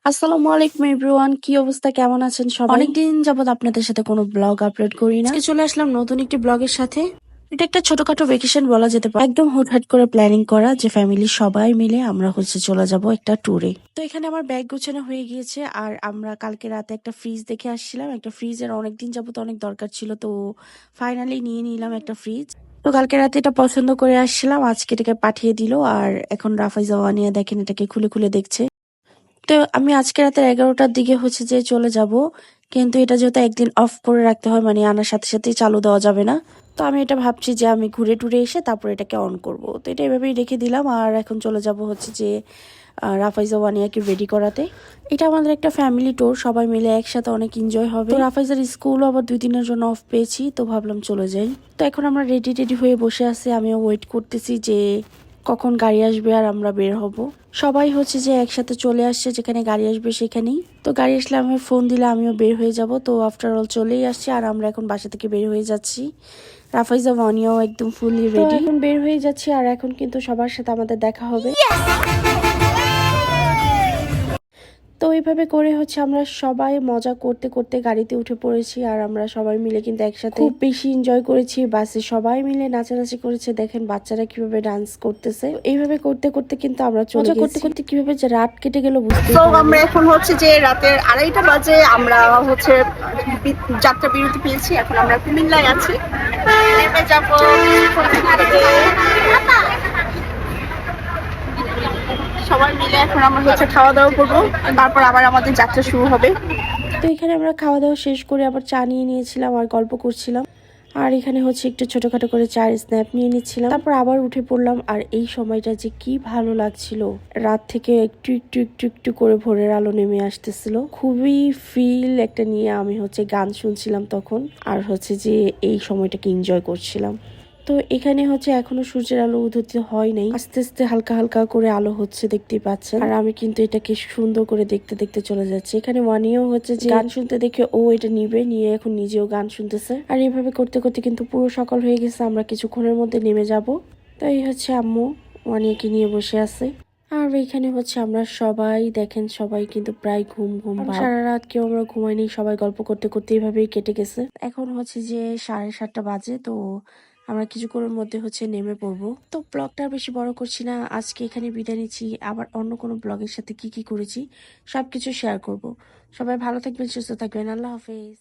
আসসালামু আলাইকুম এভরিওয়ান, কি অবস্থা, কেমন আছেন সবাই? অনেকদিন যাবত আপনাদের সাথে কোনো ব্লগ আপলোড করি না। আজকে চলে আসলাম নতুন একটি ব্লগের সাথে। এটা একটা ছোটখাটো ভেকেশন বলা যেতে পারে, একদম হুটহাট করে প্ল্যানিং করা যে ফ্যামিলির সবাই মিলে আমরা চলে যাব একটা ট্যুরে। তো এখানে আমার ব্যাগ গোছানো হয়ে গিয়েছে, আর আমরা কালকে রাতে একটা ফ্রিজ দেখে আসছিলাম। একটা ফ্রিজের অনেকদিন যাবত অনেক দরকার ছিল, তো ফাইনালি নিয়ে নিলাম একটা ফ্রিজ। তো কালকে রাতে এটা পছন্দ করে আসছিলাম, আজকে এটাকে পাঠিয়ে দিল। আর এখন রাফাইজা ওয়ানিয়া দেখেন এটাকে খুলে খুলে দেখছে। তো আমি আজকে রাতের 11টার দিকে যে চলে যাব, কিন্তু এটা যেহেতু একদিন অফ করে রাখতে হয়, মানে আনার সাথে সাথেই চালু দেওয়া যাবে না। তো আমি এটা ভাবছি যে আমি ঘুরে টুরে এসে তারপর এটাকে অন করব। তো এটা এভাবেই রেখে দিলাম, আর এখন চলে যাব যে রাফাইজা ওয়ানিয়াকে রেডি করাতে। এটা আমাদের একটা ফ্যামিলি ট্যুর, সবাই মিলে একসাথে অনেক এনজয় হবে। তো রাফাইজার স্কুলও আবার 2 দিনের জন্য অফ পেয়েছি, তো ভাবলাম চলে যাই। তো এখন আমরা রেডি হয়ে বসে আছি, আমিও ওয়েট করতেছি যে কখন গাড়ি আসবে আর আমরা বের হব। সবাই যে একসাথে চলে আসছে, যেখানে গাড়ি আসবে সেখানেই। তো গাড়ি আসলে আমি ফোন দিলে আমিও বের হয়ে যাব। তো আফটার অল চলেই আসছি, আর আমরা এখন বাসা থেকে বের হয়ে যাচ্ছি। রাফাইজা ওয়ানিয়াও একদম ফুলি রেডি। এখন বের হয়ে যাচ্ছি, আর এখন কিন্তু সবার সাথে আমাদের দেখা হবে। তো এইভাবে করে আমরা সবাই মজা করতে করতে গাড়িতে উঠে পড়েছি, আর আমরা সবাই মিলে কিন্তু একসাথে খুব বেশি এনজয় করেছি। বাসে সবাই মিলে নাচানাচি করেছে, দেখেন বাচ্চারা কিভাবে ডান্স করতেছে। এইভাবে করতে করতে কিন্তু আমরা মজা করতে করতে কিভাবে যে রাত কেটে গেল বুঝতে তো আমরা এখন যে রাতের 2:30 বাজে আমরা যাত্রা বিরতি পেয়েছি। এখন আমরা কুমিল্লায় আছি, নেমে যাব সবাই মিলে। এখন আমরা খাওয়া দাওয়া করবো, তারপর আবার আমাদের যাত্রা শুরু হবে। তো এখানে আমরা খাওয়া দাওয়া শেষ করে আবার চা নিয়ে নিয়েছিলাম আর গল্প করছিলাম। আর এখানে একটু ছোটখাটো করে চায়ের স্ন্যাপ নিয়ে নিচ্ছিলাম, তারপর আবার উঠে পড়লাম। আর এই সময়টা যে কি ভালো লাগছিল, রাত থেকে একটু একটু একটু একটু করে ভোরের আলো নেমে আসতেছিল। খুবই ফিল একটা নিয়ে আমি গান শুনছিলাম তখন, আর যে এই সময়টাকে এনজয় করছিলাম। তো এখানে এখনো সূর্যের আলো উদিত হয় নাই, আস্তে আস্তে হালকা হালকা করে আলো দেখতেই পাচ্ছেন। আর আমি কিন্তু এটাকে সুন্দর করে দেখতে দেখতে চলে যাচ্ছি। এখানে ওয়ানিও যে গান শুনতে দেখে ও এটা নিয়ে এখন নিজেও গান শুনতেছে। আর এইভাবে করতে করতে কিন্তু পুরো সকাল হয়ে গেছে, আমরা কিছুক্ষণের মধ্যে নেমে যাব। তো এই আম্মু ওয়ানিয়াকে নিয়ে বসে আছে। আর এখানে আমরা সবাই দেখেন, সবাই কিন্তু প্রায় ঘুম সারা রাত কেউ আমরা ঘুমাইনি, সবাই গল্প করতে করতে এইভাবেই কেটে গেছে। এখন যে 7:30 বাজে, তো আমরা কিছুক্ষণের মধ্যে নেমে পড়বো। তো ব্লগটা বেশি বড় করছি না, আজকে এখানে বিদায় নিচ্ছি। আবার অন্য কোনো ব্লগের সাথে কি কি করেছি সবকিছু শেয়ার করব। সবাই ভালো থাকবেন, সুস্থ থাকবেন, আল্লাহ হাফেজ।